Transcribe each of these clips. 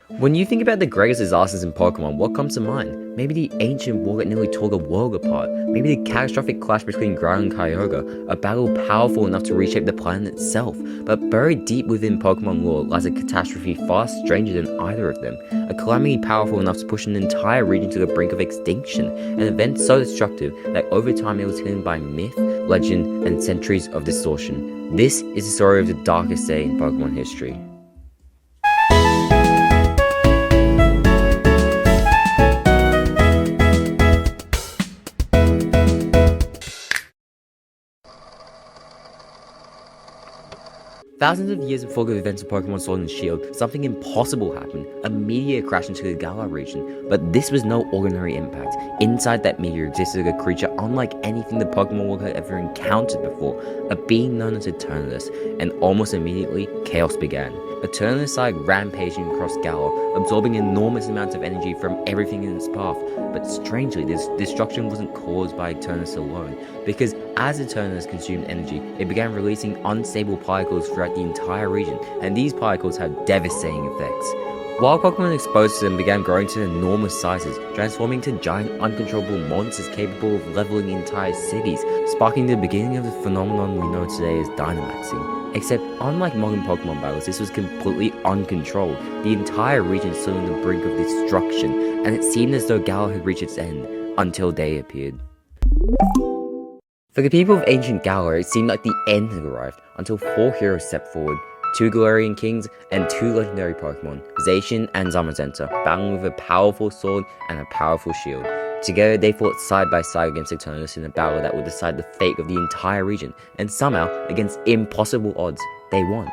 When you think about the greatest disasters in Pokemon, what comes to mind? Maybe the ancient war that nearly tore the world apart. Maybe the catastrophic clash between Groudon and Kyogre, a battle powerful enough to reshape the planet itself. But buried deep within Pokemon lore lies a catastrophe far stranger than either of them. A calamity powerful enough to push an entire region to the brink of extinction. An event so destructive that over time it was hidden by myth, legend, and centuries of distortion. This is the story of the darkest day in Pokemon history. Thousands of years before the events of Pokemon Sword and Shield, something impossible happened. A meteor crashed into the Galar region, but this was no ordinary impact. Inside that meteor existed a creature unlike anything the Pokemon world had ever encountered before, a being known as Eternatus, and almost immediately, chaos began. Eternatus started rampaging across Galar, absorbing enormous amounts of energy from everything in its path. But strangely, this destruction wasn't caused by Eternatus alone, because as Eternatus consumed energy, it began releasing unstable particles throughout the entire region, and these particles have devastating effects. Wild Pokemon exposed to them began growing to enormous sizes, transforming into giant uncontrollable monsters capable of leveling entire cities, sparking the beginning of the phenomenon we know today as Dynamaxing. Except, unlike modern Pokemon battles, this was completely uncontrolled. The entire region stood on the brink of destruction, and it seemed as though Galar had reached its end, until day appeared. For the people of ancient Galar, it seemed like the end had arrived, until four heroes stepped forward. Two Galarian kings and two legendary Pokemon, Zacian and Zamazenta, battling with a powerful sword and a powerful shield. Together they fought side by side against Eternatus in a battle that would decide the fate of the entire region, and somehow, against impossible odds, they won.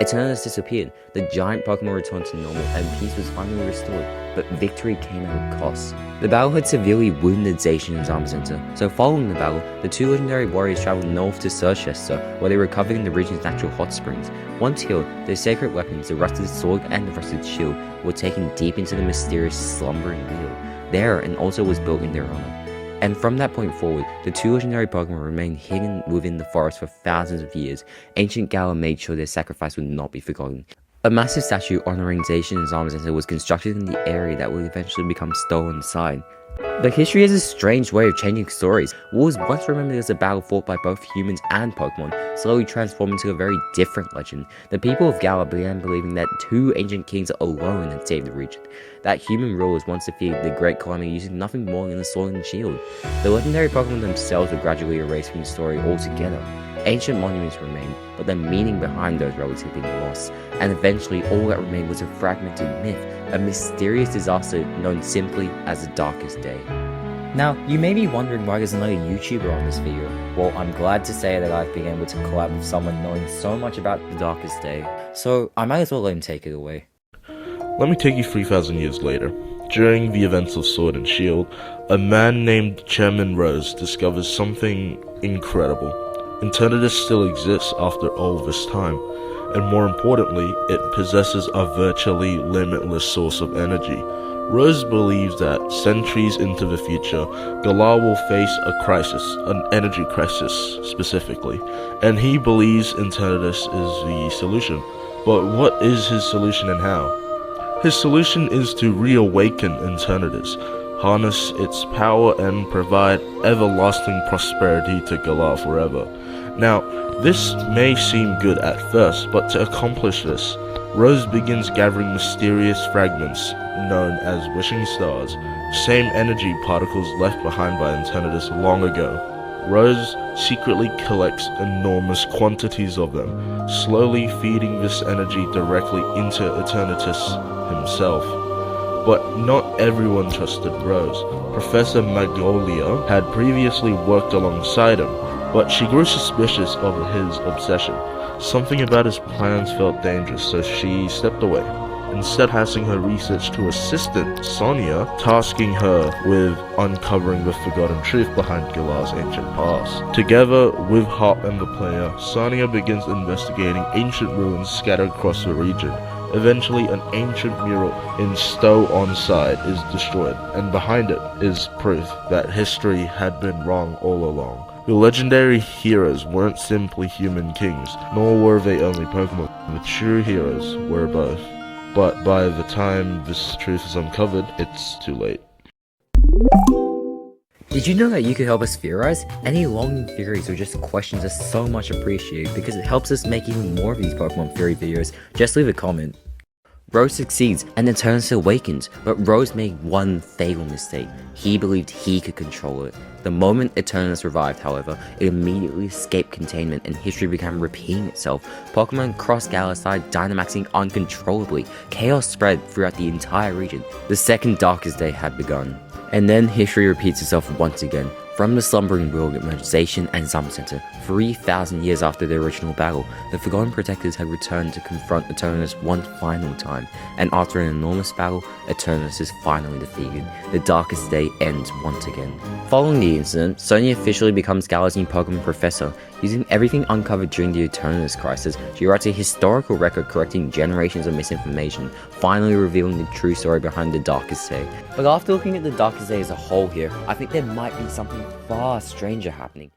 Eternatus disappeared, the giant Pokemon returned to normal, and peace was finally restored, but victory came at a cost. The battle had severely wounded Zacian and Zamazenta, so following the battle, the two legendary warriors travelled north to Surchester, where they recovered in the region's natural hot springs. Once healed, their sacred weapons, the rusted sword and the rusted shield, were taken deep into the mysterious slumbering wheel. There, and also was built in their honor. And from that point forward, the two legendary Pokemon remained hidden within the forest for thousands of years. Ancient Galar made sure their sacrifice would not be forgotten. A massive statue honoring Zacian and Zamazenta was constructed in the area that would eventually become Stolen Side. But history has a strange way of changing stories. What was once remembered as a battle fought by both humans and Pokemon slowly transformed into a very different legend. The people of Galar began believing that two ancient kings alone had saved the region. That human rulers once defeated the Great Calamity using nothing more than the sword and shield. The legendary Pokemon themselves were gradually erased from the story altogether. Ancient monuments remained, but the meaning behind those relics had been lost, and eventually all that remained was a fragmented myth, a mysterious disaster known simply as the Darkest Day. Now, you may be wondering why there's another YouTuber on this video. Well, I'm glad to say that I've been able to collab with someone knowing so much about the Darkest Day, so I might as well let him take it away. Let me take you 3,000 years later. During the events of Sword and Shield, a man named Chairman Rose discovers something incredible. Eternatus still exists after all this time, and more importantly, it possesses a virtually limitless source of energy. Rose believes that centuries into the future, Galar will face a crisis, an energy crisis specifically, and he believes Eternatus is the solution. But what is his solution and how? His solution is to reawaken Eternatus, harness its power and provide everlasting prosperity to Galar forever. Now, this may seem good at first, but to accomplish this, Rose begins gathering mysterious fragments known as wishing stars, same energy particles left behind by Eternatus long ago. Rose secretly collects enormous quantities of them, slowly feeding this energy directly into Eternatus himself. But not everyone trusted Rose. Professor Magnolia had previously worked alongside him, but she grew suspicious of his obsession. Something about his plans felt dangerous, so she stepped away, instead passing her research to assistant Sonia, tasking her with uncovering the forgotten truth behind Galar's ancient past. Together with Hop and the player, Sonia begins investigating ancient ruins scattered across the region. Eventually, an ancient mural in Stow-on-Side is destroyed, and behind it is proof that history had been wrong all along. The legendary heroes weren't simply human kings, nor were they only Pokemon. The true heroes were both. but by the time this truth is uncovered, it's too late. Did you know that you could help us theorize? Any long theories or just questions are so much appreciated because it helps us make even more of these Pokemon theory videos. Just leave a comment. Rose succeeds and Eternus awakens, but Rose made one fatal mistake. He believed he could control it. The moment Eternus revived, however, it immediately escaped containment and history began repeating itself. Pokemon crossed Galaxy, Dynamaxing uncontrollably. Chaos spread throughout the entire region. The second darkest day had begun. And then history repeats itself once again. From the slumbering world emerged Zacian and Zamazenta. 3,000 years after the original battle, the Forgotten Protectors had returned to confront Eternus one final time, and after an enormous battle, Eternus is finally defeated. The darkest day ends once again. Following the incident, Sonia officially becomes Galaxy Pokemon Professor. Using everything uncovered during the Eternus crisis, she writes a historical record correcting generations of misinformation, finally revealing the true story behind the Darkest Day. But after looking at the Darkest Day as a whole here, I think there might be something far stranger happening.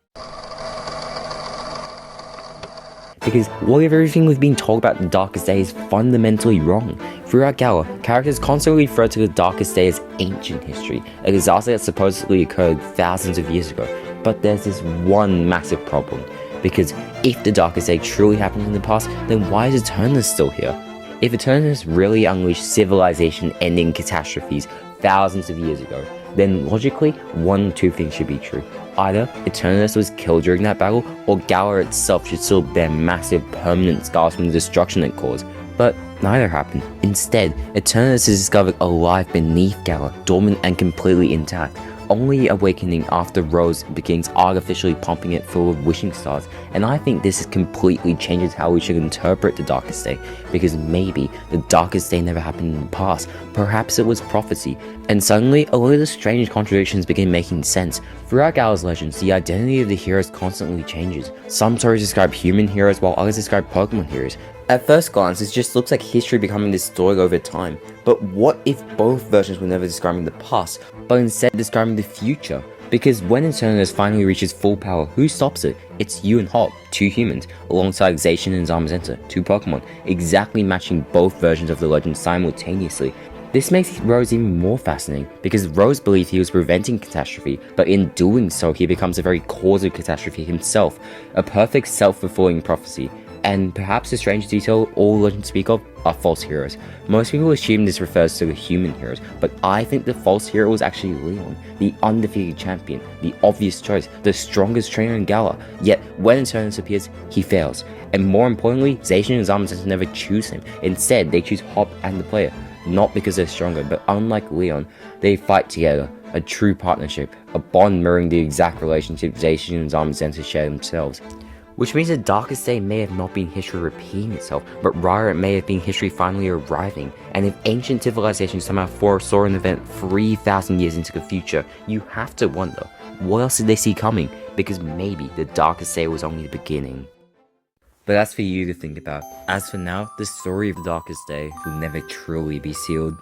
Because what if everything we've been told about the Darkest Day is fundamentally wrong? Throughout Galar, characters constantly refer to the Darkest Day as ancient history, a disaster that supposedly occurred thousands of years ago. But there's this one massive problem, because if the Darkest Day truly happened in the past, then why is Eternus still here? If Eternus really unleashed civilization-ending catastrophes thousands of years ago, then logically, one of two things should be true. Either Eternus was killed during that battle, or Galar itself should still bear massive permanent scars from the destruction it caused. But neither happened. Instead, Eternus is discovered alive beneath Galar, dormant and completely intact, only awakening after Rose begins artificially pumping it full of wishing stars. And I think this completely changes how we should interpret the Darkest Day, because maybe the Darkest Day never happened in the past, perhaps it was prophecy, and suddenly a lot of the strange contradictions begin making sense. Throughout Galar's legends, the identity of the heroes constantly changes. Some stories describe human heroes while others describe Pokemon heroes. At first glance, it just looks like history becoming distorted over time, but what if both versions were never describing the past, but instead describing the future? Because when Eternus finally reaches full power, who stops it? It's you and Hop, two humans, alongside Zacian and Zamazenta, two Pokemon, exactly matching both versions of the legend simultaneously. This makes Rose even more fascinating, because Rose believed he was preventing catastrophe, but in doing so he becomes the very cause of catastrophe himself, a perfect self-fulfilling prophecy. And perhaps a strange detail all legends speak of are false heroes. Most people assume this refers to the human heroes, but I think the false hero was actually Leon, the undefeated champion, the obvious choice, the strongest trainer in Galar. Yet when Eternus appears, he fails. And more importantly, Zacian and Zamazenta never choose him. Instead, they choose Hop and the player. Not because they're stronger, but unlike Leon, they fight together. A true partnership, a bond mirroring the exact relationship Zacian and Zamazenta share themselves. Which means the Darkest Day may have not been history repeating itself, but rather it may have been history finally arriving. And if ancient civilizations somehow foresaw an event 3,000 years into the future, you have to wonder, what else did they see coming? Because maybe the Darkest Day was only the beginning. But that's for you to think about. As for now, the story of the Darkest Day will never truly be sealed.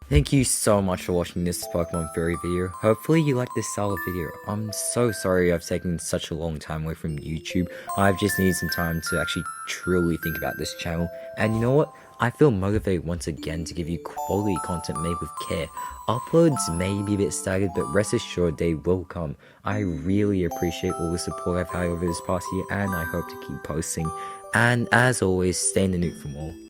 Thank you so much for watching this Pokemon Theory video. Hopefully you like this style of video. I'm so sorry I've taken such a long time away from YouTube. I've just needed some time to actually truly think about this channel. And you know what? I feel motivated once again to give you quality content made with care. Uploads may be a bit staggered, but rest assured they will come. I really appreciate all the support I've had over this past year, and I hope to keep posting. And as always, stay in the loop for more.